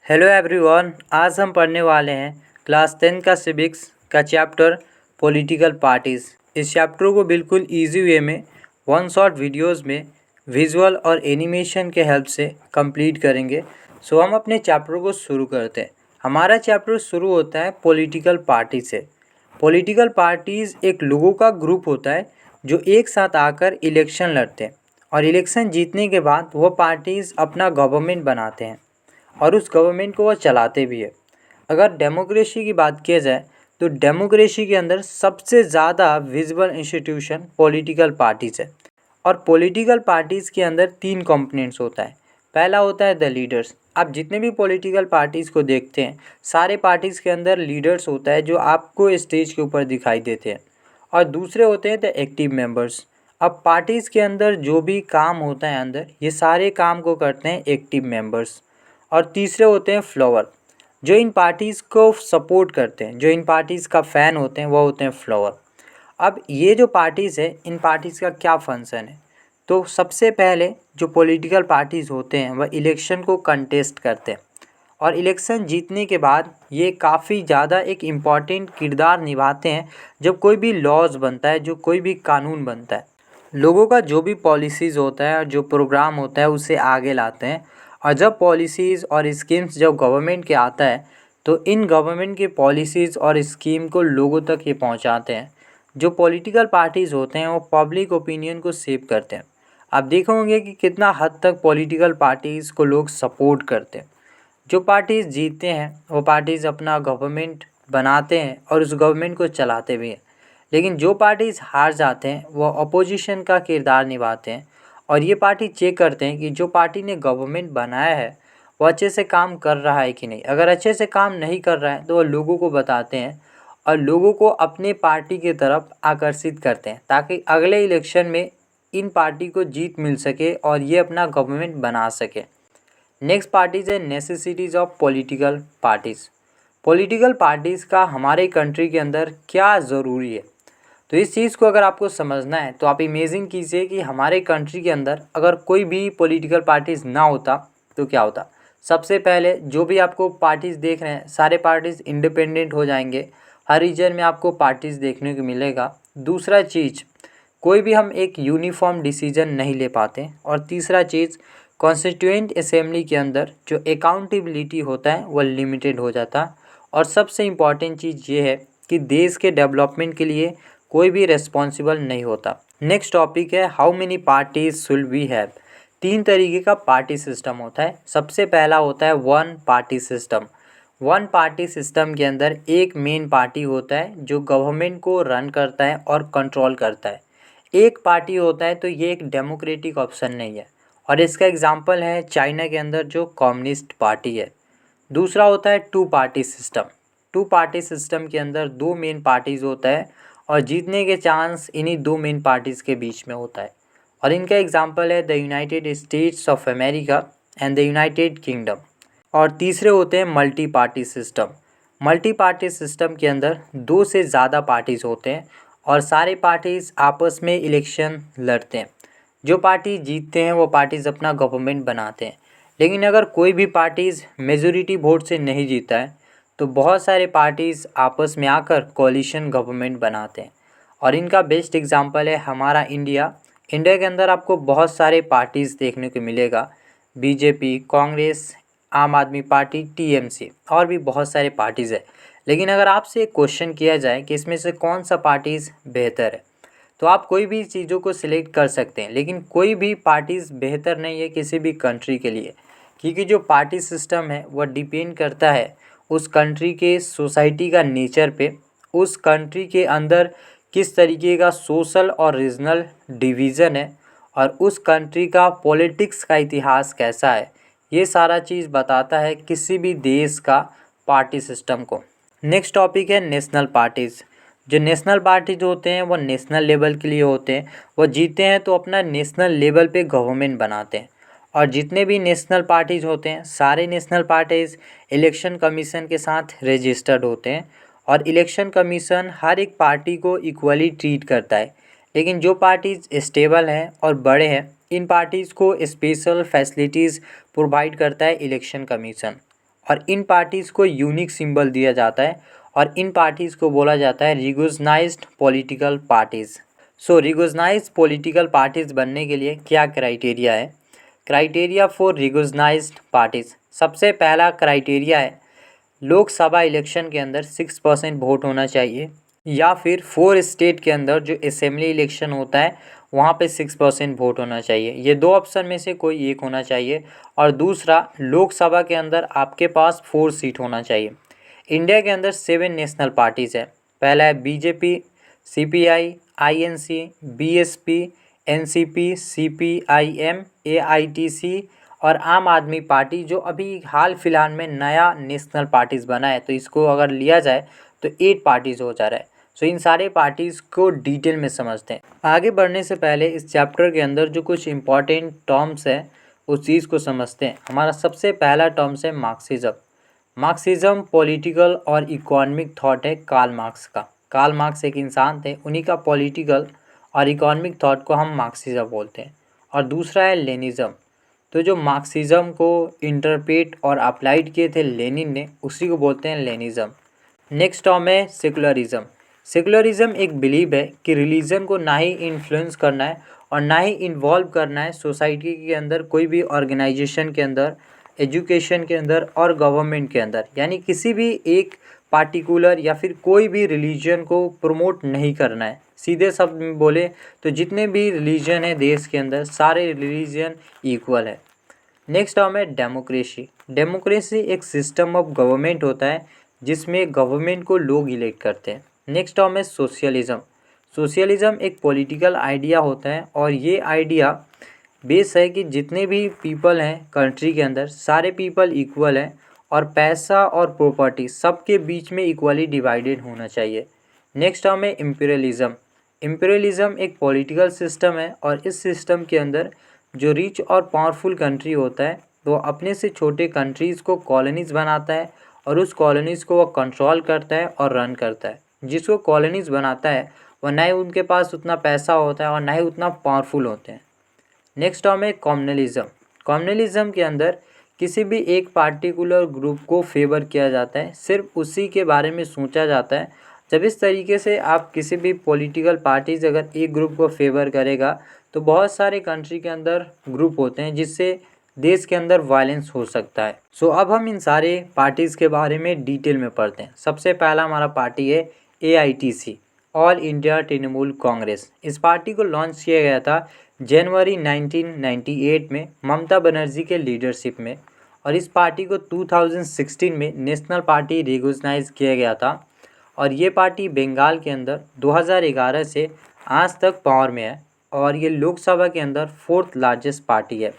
Hello everyone, आज हम पढ़ने वाले हैं क्लास 10 का सिविक्स का चैप्टर पॉलिटिकल पार्टीज़। इस चैप्टर को बिल्कुल इजी वे में वन शॉट वीडियोस में विजुअल और एनिमेशन के हेल्प से कंप्लीट करेंगे। सो हम अपने चैप्टर को शुरू करते हैं। हमारा चैप्टर शुरू होता है पॉलिटिकल पार्टी से। पॉलिटिकल पार्टीज़ एक लोगों का ग्रुप होता है जो एक साथ आकर इलेक्शन लड़ते हैं और इलेक्शन जीतने के बाद वो पार्टीज़ अपना गवर्नमेंट बनाते हैं और उस गवर्नमेंट को वो चलाते भी है। अगर डेमोक्रेसी की बात किया जाए तो डेमोक्रेसी के अंदर सबसे ज़्यादा विजिबल इंस्टीट्यूशन पॉलिटिकल पार्टीज़ है और पॉलिटिकल पार्टीज़ के अंदर 3 कंपोनेंट्स होता है। पहला होता है द लीडर्स। आप जितने भी पॉलिटिकल पार्टीज़ को देखते हैं सारे पार्टीज़ के अंदर लीडर्स होता है जो आपको स्टेज के ऊपर दिखाई देते हैं। और दूसरे होते हैं द एक्टिव मेंबर्स। अब पार्टीज़ के अंदर जो भी काम होता है अंदर ये सारे काम को करते हैं एक्टिव मेंबर्स। और तीसरे होते हैं फ्लोवर, जो इन पार्टीज़ को सपोर्ट करते हैं, जो इन पार्टीज़ का फ़ैन होते हैं वो होते हैं फ्लोवर। अब ये जो पार्टीज़ है इन पार्टीज़ का क्या फंक्शन है, तो सबसे पहले जो पॉलिटिकल पार्टीज़ होते हैं वह इलेक्शन को कंटेस्ट करते हैं और इलेक्शन जीतने के बाद ये काफ़ी ज़्यादा एक इम्पॉर्टेंट किरदार निभाते हैं जब कोई भी लॉज बनता है, जो कोई भी कानून बनता है। लोगों का जो भी पॉलिसीज़ होता है और जो प्रोग्राम होता है उसे आगे लाते हैं और जब पॉलिसीज़ और स्कीम्स जब गवर्नमेंट के आता है तो इन गवर्नमेंट के पॉलिसीज़ और स्कीम को लोगों तक ये पहुंचाते हैं। जो पॉलिटिकल पार्टीज़ होते हैं वो पब्लिक ओपिनियन को शेप करते हैं। आप देखोगे कि कितना हद तक पॉलिटिकल पार्टीज़ को लोग सपोर्ट करते हैं। जो पार्टीज़ जीतते हैं वो पार्टीज़ अपना गवर्नमेंट बनाते हैं और उस गवर्नमेंट को चलाते भी हैं। लेकिन जो पार्टीज़ हार जाते हैं वो अपोजिशन का किरदार निभाते हैं और ये पार्टी चेक करते हैं कि जो पार्टी ने गवर्नमेंट बनाया है वो अच्छे से काम कर रहा है कि नहीं। अगर अच्छे से काम नहीं कर रहा है तो वो लोगों को बताते हैं और लोगों को अपने पार्टी की तरफ आकर्षित करते हैं ताकि अगले इलेक्शन में इन पार्टी को जीत मिल सके और ये अपना गवर्नमेंट बना सके। नेक्स्ट पार्टीज़ है necessities of political parties. Political parties का हमारे कंट्री के अंदर क्या ज़रूरी है, तो इस चीज़ को अगर आपको समझना है तो आप इमेजिन कीजिए कि हमारे कंट्री के अंदर अगर कोई भी पॉलिटिकल पार्टीज़ ना होता तो क्या होता। सबसे पहले जो भी आपको पार्टीज़ देख रहे हैं सारे पार्टीज़ इंडिपेंडेंट हो जाएंगे। हर रीजन में आपको पार्टीज़ देखने को मिलेगा। दूसरा चीज़, कोई भी हम एक यूनिफॉर्म डिसीजन नहीं ले पाते। और तीसरा चीज़, कॉन्स्टिट्यूएंट असेंबली के अंदर जो अकाउंटेबिलिटी होता है वह लिमिटेड हो जाता। और सबसे इम्पॉर्टेंट चीज़ ये है कि देश के डेवलपमेंट के लिए कोई भी रिस्पॉन्सिबल नहीं होता। नेक्स्ट टॉपिक है how many parties should we have. 3 तरीके का पार्टी सिस्टम होता है। सबसे पहला होता है one party system. One party system के अंदर एक मेन पार्टी होता है जो गवर्नमेंट को रन करता है और कंट्रोल करता है। एक पार्टी होता है तो ये एक डेमोक्रेटिक ऑप्शन नहीं है और इसका एग्जांपल है चाइना के अंदर जो कम्युनिस्ट पार्टी है। दूसरा होता है two party system. Two party system के अंदर 2 मेन पार्टीज़ होता है और जीतने के चांस इन्हीं 2 मेन पार्टीज़ के बीच में होता है और इनका एग्जांपल है the United states of America and the United kingdom. और तीसरे होते हैं multi party system. Multi party system के अंदर 2 से ज़्यादा पार्टीज़ होते हैं और सारे पार्टीज़ आपस में इलेक्शन लड़ते हैं। जो पार्टी जीतते हैं वो पार्टीज़ अपना गवर्नमेंट बनाते हैं। लेकिन अगर कोई भी पार्टीज़ मेजॉरिटी वोट से नहीं जीता है तो बहुत सारे पार्टीज़ आपस में आकर कोalition गवर्नमेंट बनाते हैं और इनका बेस्ट एग्जांपल है हमारा इंडिया। इंडिया के अंदर आपको बहुत सारे पार्टीज़ देखने को मिलेगा, बीजेपी, कांग्रेस, आम आदमी पार्टी, टीएमसी और भी बहुत सारे पार्टीज़ है। लेकिन अगर आपसे एक क्वेश्चन किया जाए कि इसमें से कौन सा पार्टीज़ बेहतर है तो आप कोई भी चीज़ों को सिलेक्ट कर सकते हैं। लेकिन कोई भी पार्टीज़ बेहतर नहीं है किसी भी कंट्री के लिए, क्योंकि जो पार्टी सिस्टम है वह डिपेंड करता है उस कंट्री के सोसाइटी का नेचर पे, उस कंट्री के अंदर किस तरीके का सोशल और रीजनल डिवीज़न है और उस कंट्री का पॉलिटिक्स का इतिहास कैसा है। ये सारा चीज़ बताता है किसी भी देश का पार्टी सिस्टम को। नेक्स्ट टॉपिक है नेशनल पार्टीज़। जो नेशनल पार्टीज होते हैं वो नेशनल लेवल के लिए होते हैं। वो जीते हैं तो अपना नेशनल लेवल पे गवर्नमेंट बनाते हैं और जितने भी नेशनल पार्टीज होते हैं सारे नेशनल पार्टीज इलेक्शन कमीशन के साथ रजिस्टर्ड होते हैं और इलेक्शन कमीशन हर एक पार्टी को इक्वली ट्रीट करता है। लेकिन जो पार्टीज स्टेबल हैं और बड़े हैं इन पार्टीज़ को स्पेशल फैसिलिटीज़ प्रोवाइड करता है इलेक्शन कमीशन। और इन पार्टीज़ को यूनिक सिंबल दिया जाता है और इन पार्टीज़ को बोला जाता है रिकॉग्नाइज्ड पॉलिटिकल पार्टीज़। सो रिकॉग्नाइज्ड पॉलिटिकल पार्टीज़ बनने के लिए क्या क्राइटेरिया है? क्राइटेरिया फॉर रिकॉग्नाइज्ड पार्टीज़, सबसे पहला क्राइटेरिया है लोकसभा इलेक्शन के अंदर 6% वोट होना चाहिए, या फिर 4 स्टेट के अंदर जो असेंबली इलेक्शन होता है वहाँ पे 6% वोट होना चाहिए। ये दो ऑप्शन में से कोई एक होना चाहिए। और दूसरा, लोकसभा के अंदर आपके पास 4 सीट होना चाहिए। इंडिया के अंदर 7 नेशनल पार्टीज़ है। पहला है BJP, CPI, INC, BSP, NCP, CPIM, AITC और आम आदमी पार्टी, जो अभी हाल फिलहाल में नया नेशनल पार्टीज़ बना है। तो इसको अगर लिया जाए तो 8 पार्टीज़ हो जा रहा है। सो इन सारे पार्टीज़ को डिटेल में समझते हैं। आगे बढ़ने से पहले इस चैप्टर के अंदर जो कुछ इंपॉर्टेंट टर्म्स है उस चीज़ को समझते हैं। हमारा सबसे पहला टर्म्स है मार्क्सिज्म। मार्क्सिज्म पॉलिटिकल और इकोनॉमिक थॉट है कार्ल मार्क्स का। कार्ल मार्क्स एक इंसान थे, उन्हीं का पॉलिटिकल और इकोनॉमिक थॉट को हम मार्क्सिज्म बोलते हैं। और दूसरा है लेनिज्म। तो जो मार्क्सिज्म को इंटरप्रेट और अप्लाइड किए थे लेनिन ने, उसी को बोलते हैं लेनिज्म। नेक्स्ट टर्म है सेकुलरिज्म। सेकुलरिज्म एक बिलीव है कि रिलीजन को ना ही इन्फ्लुएंस करना है और ना ही इन्वॉल्व करना है सोसाइटी के अंदर, कोई भी ऑर्गेनाइजेशन के अंदर, एजुकेशन के अंदर और गवर्नमेंट के अंदर। यानी किसी भी एक पार्टिकुलर या फिर कोई भी रिलीजन को प्रमोट नहीं करना है। सीधे शब्द में बोले तो जितने भी रिलीजन है देश के अंदर, सारे रिलीजन इक्वल है। नेक्स्ट टर्म है डेमोक्रेसी। डेमोक्रेसी एक सिस्टम ऑफ गवर्नमेंट होता है जिसमें गवर्नमेंट को लोग इलेक्ट करते हैं। नेक्स्ट टर्म है सोशलिज्म। सोशलिज्म एक पॉलिटिकल आइडिया होता है और ये आइडिया बेस है कि जितने भी पीपल हैं कंट्री के अंदर, सारे पीपल इक्वल हैं और पैसा और प्रॉपर्टी सबके बीच में इक्वली डिवाइडेड होना चाहिए। नेक्स्ट टर्म है इम्पीरियलिज्म। इम्पीरियलिज्म एक पॉलिटिकल सिस्टम है और इस सिस्टम के अंदर जो रिच और पावरफुल कंट्री होता है वो अपने से छोटे कंट्रीज़ को कॉलोनीज़ बनाता है और उस कॉलोनीज़ को वो कंट्रोल करता है और रन करता है। जिसको कॉलोनीज़ बनाता है वह ना ही उनके पास उतना पैसा होता है और ना ही उतना पावरफुल होते हैं। नेक्स्ट टर्म है कम्युनलिज्म। कम्युनलिज्म के अंदर किसी भी एक पार्टिकुलर ग्रुप को फेवर किया जाता है, सिर्फ उसी के बारे में सोचा जाता है। जब इस तरीके से आप किसी भी पॉलिटिकल पार्टीज अगर एक ग्रुप को फेवर करेगा तो बहुत सारे कंट्री के अंदर ग्रुप होते हैं जिससे देश के अंदर वायलेंस हो सकता है। सो अब हम इन सारे पार्टीज़ के बारे में डिटेल में पढ़ते हैं। सबसे पहला हमारा पार्टी है AITC, all India Trinamool Congress. इस पार्टी को लॉन्च किया गया था जनवरी 1998 में ममता बनर्जी के लीडरशिप में, और इस पार्टी को 2016 में नेशनल पार्टी रिकॉग्नाइज किया गया था। और ये पार्टी बंगाल के अंदर 2011 से आज तक पावर में है और ये लोकसभा के अंदर 4th लार्जेस्ट पार्टी है।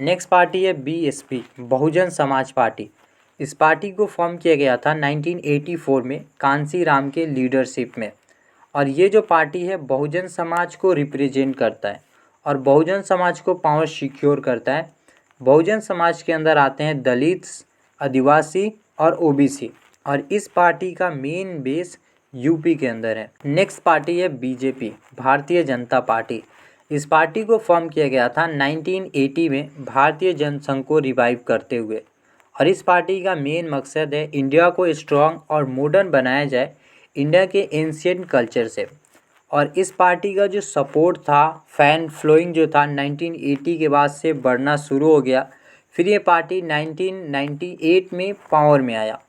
नेक्स्ट पार्टी है BSP, बहुजन समाज पार्टी। इस पार्टी को फॉर्म किया गया था 1984 में कांसी राम के लीडरशिप में, और ये जो पार्टी है बहुजन समाज को रिप्रेजेंट करता है और बहुजन समाज को पावर सिक्योर करता है। बहुजन समाज के अंदर आते हैं दलित, आदिवासी और OBC, और इस पार्टी का मेन बेस यूपी के अंदर है। नेक्स्ट पार्टी है BJP, भारतीय जनता पार्टी। इस पार्टी को फॉर्म किया गया था 1980 में भारतीय जनसंघ को रिवाइव करते हुए, और इस पार्टी का मेन मकसद है इंडिया को स्ट्रॉन्ग और मॉडर्न बनाया जाए इंडिया के एंशिएंट कल्चर से। और इस पार्टी का जो सपोर्ट था, फैन फ्लोइंग जो था 1980 के बाद से बढ़ना शुरू हो गया। फिर ये पार्टी 1998 में पावर में आया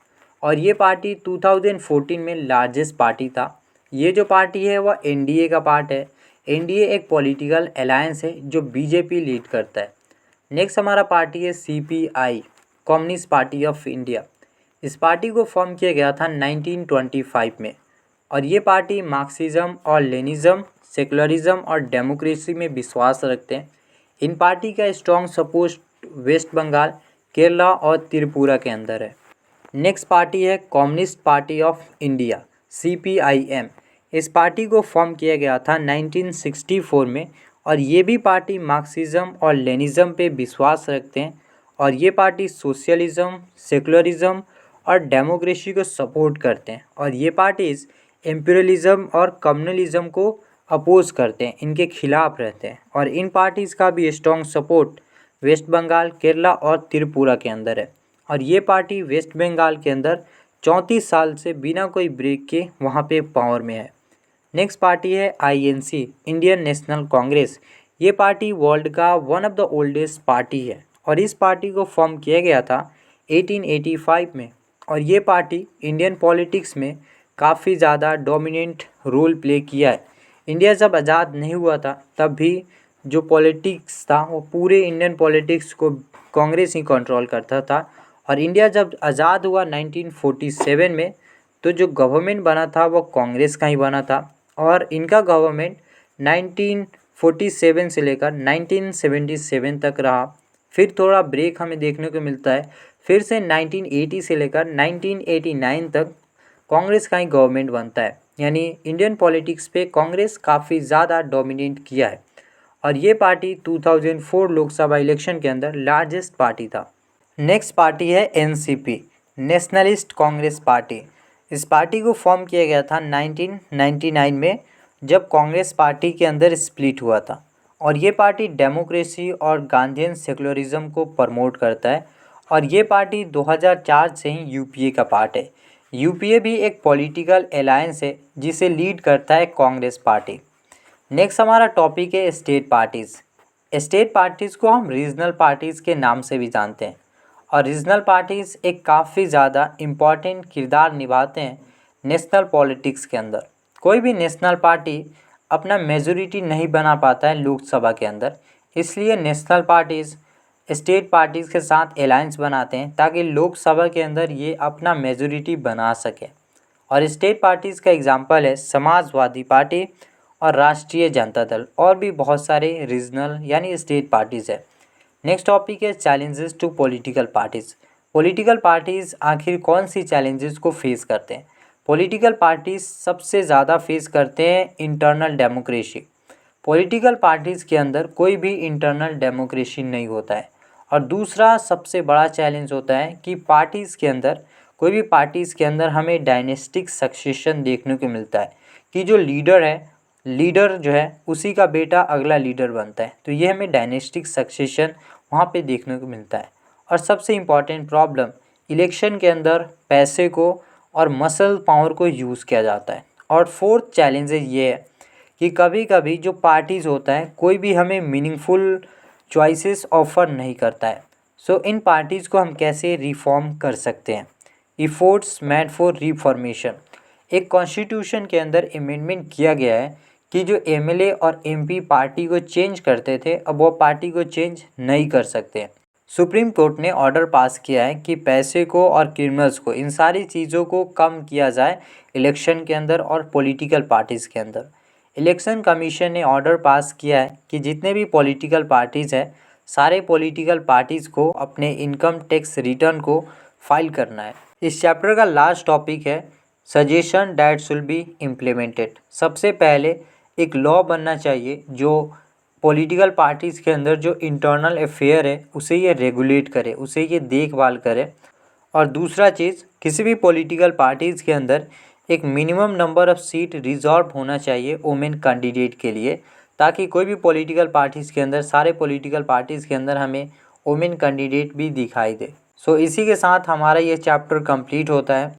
और ये पार्टी 2014 में लार्जेस्ट पार्टी था। ये जो पार्टी है वह NDA का पार्ट है। NDA एक पॉलिटिकल अलायंस है जो BJP लीड करता है। नेक्स्ट हमारा पार्टी है CPI, communist party of India. इस पार्टी को फॉर्म किया गया था 1925 में, और ये पार्टी मार्क्सिज्म और लेनिज्म, सेकुलरिज्म और डेमोक्रेसी में विश्वास रखते हैं। इन पार्टी का स्ट्रॉन्ग सपोर्ट वेस्ट बंगाल, केरला और त्रिपुरा के अंदर है। नेक्स्ट पार्टी है communist party of India, CPIM। इस पार्टी को फॉर्म किया गया था 1964 में, और ये भी पार्टी मार्क्सिज्म और लेनिज्म पे विश्वास रखते हैं, और ये पार्टी सोशलिज्म, सेकुलरिज्म और डेमोक्रेसी को सपोर्ट करते हैं, और ये पार्टीज इम्पीरियलिज्म और कम्युनलिज्म को अपोज करते हैं, इनके खिलाफ रहते हैं। और इन पार्टीज़ का भी स्ट्रॉन्ग सपोर्ट वेस्ट बंगाल, केरला और त्रिपुरा के अंदर है। और ये पार्टी वेस्ट बंगाल के अंदर 34 साल से बिना कोई ब्रेक के वहाँ पे पावर में है। नेक्स्ट पार्टी है INC, इंडियन नेशनल कांग्रेस। ये पार्टी वर्ल्ड का one of the oldest party है और इस पार्टी को फॉर्म किया गया था 1885 में। और ये पार्टी इंडियन पॉलिटिक्स में काफ़ी ज़्यादा डोमिनेंट रोल प्ले किया है। इंडिया जब आज़ाद नहीं हुआ था तब भी जो पॉलिटिक्स था वो पूरे इंडियन पॉलिटिक्स को कांग्रेस ही कंट्रोल करता था। और इंडिया जब आज़ाद हुआ 1947 में तो जो गवर्नमेंट बना था वो कांग्रेस का ही बना था और इनका गवर्नमेंट 1947 से लेकर 1977 तक रहा। फिर थोड़ा ब्रेक हमें देखने को मिलता है, फिर से 1980 से लेकर 1989 तक कांग्रेस का ही गवर्नमेंट बनता है। यानी इंडियन पॉलिटिक्स पे कांग्रेस काफ़ी ज़्यादा डोमिनेट किया है और ये पार्टी 2004 लोकसभा इलेक्शन के अंदर लार्जेस्ट पार्टी था। नेक्स्ट पार्टी है NCP, नेशनलिस्ट कांग्रेस पार्टी। इस पार्टी को फॉर्म किया गया था 1999 में जब कांग्रेस पार्टी के अंदर स्प्लिट हुआ था और ये पार्टी डेमोक्रेसी और गांधीयन सेकुलरिज्म को प्रमोट करता है और ये पार्टी 2004 से ही UPA का पार्ट है। UPA भी एक पॉलिटिकल अलायंस है जिसे लीड करता है कांग्रेस पार्टी। नेक्स्ट हमारा टॉपिक है स्टेट पार्टीज़। स्टेट पार्टीज़ को हम रीजनल पार्टीज़ के नाम से भी जानते हैं और रीजनल पार्टीज़ एक काफ़ी ज़्यादा इम्पॉर्टेंट किरदार निभाते हैं नेशनल पॉलिटिक्स के अंदर। कोई भी नेशनल पार्टी अपना मेजॉरिटी नहीं बना पाता है लोकसभा के अंदर, इसलिए नेशनल पार्टीज़ स्टेट पार्टीज़ के साथ अलायंस बनाते हैं ताकि लोकसभा के अंदर ये अपना मेजॉरिटी बना सके। और स्टेट पार्टीज़ का एग्जांपल है समाजवादी पार्टी और राष्ट्रीय जनता दल और भी बहुत सारे रीजनल यानी स्टेट पार्टीज़ है। नेक्स्ट टॉपिक है challenges to political parties. Political parties आखिर कौन सी चैलेंजेस को फेस करते हैं? पॉलिटिकल पार्टीज़ सबसे ज़्यादा फेस करते हैं इंटरनल डेमोक्रेसी। पॉलिटिकल पार्टीज़ के अंदर कोई भी इंटरनल डेमोक्रेसी नहीं होता है। और दूसरा सबसे बड़ा चैलेंज होता है कि पार्टीज़ के अंदर कोई भी पार्टीज़ के अंदर हमें डायनेस्टिक सक्सेशन देखने को मिलता है कि जो लीडर जो है उसी का बेटा अगला लीडर बनता है, तो ये हमें डायनेस्टिक सक्सेशन वहाँ पे देखने को मिलता है। और सबसे इम्पॉर्टेंट प्रॉब्लम इलेक्शन के अंदर पैसे को और मसल पावर को यूज़ किया जाता है। और फोर्थ चैलेंज ये है कि कभी कभी जो पार्टीज़ होता है कोई भी हमें मीनिंगफुल चॉइसेस ऑफर नहीं करता है। सो इन पार्टीज़ को हम कैसे रिफॉर्म कर सकते हैं? Efforts made for reformation. एक कॉन्स्टिट्यूशन के अंदर अमेंडमेंट किया गया है कि जो MLA और MP पार्टी को चेंज करते थे अब वो पार्टी को चेंज नहीं कर सकते। सुप्रीम कोर्ट ने ऑर्डर पास किया है कि पैसे को और क्रिमिनल्स को इन सारी चीज़ों को कम किया जाए इलेक्शन के अंदर और पॉलिटिकल पार्टीज़ के अंदर। इलेक्शन कमीशन ने ऑर्डर पास किया है कि जितने भी पॉलिटिकल पार्टीज़ हैं सारे पॉलिटिकल पार्टीज़ को अपने इनकम टैक्स रिटर्न को फाइल करना है। इस चैप्टर का लास्ट टॉपिक है suggestion that should be implemented. सबसे पहले एक लॉ बनना चाहिए जो पॉलिटिकल पार्टीज़ के अंदर जो इंटरनल अफेयर है उसे ये रेगुलेट करे, उसे ये देखभाल करे। और दूसरा चीज़ किसी भी पॉलिटिकल पार्टीज़ के अंदर एक minimum number of seat reserve होना चाहिए वुमेन कैंडिडेट के लिए, ताकि कोई भी पॉलिटिकल पार्टीज़ के अंदर सारे पॉलिटिकल पार्टीज़ के अंदर हमें वुमेन कैंडिडेट भी दिखाई दे। सो इसी के साथ हमारा ये चैप्टर कंप्लीट होता है।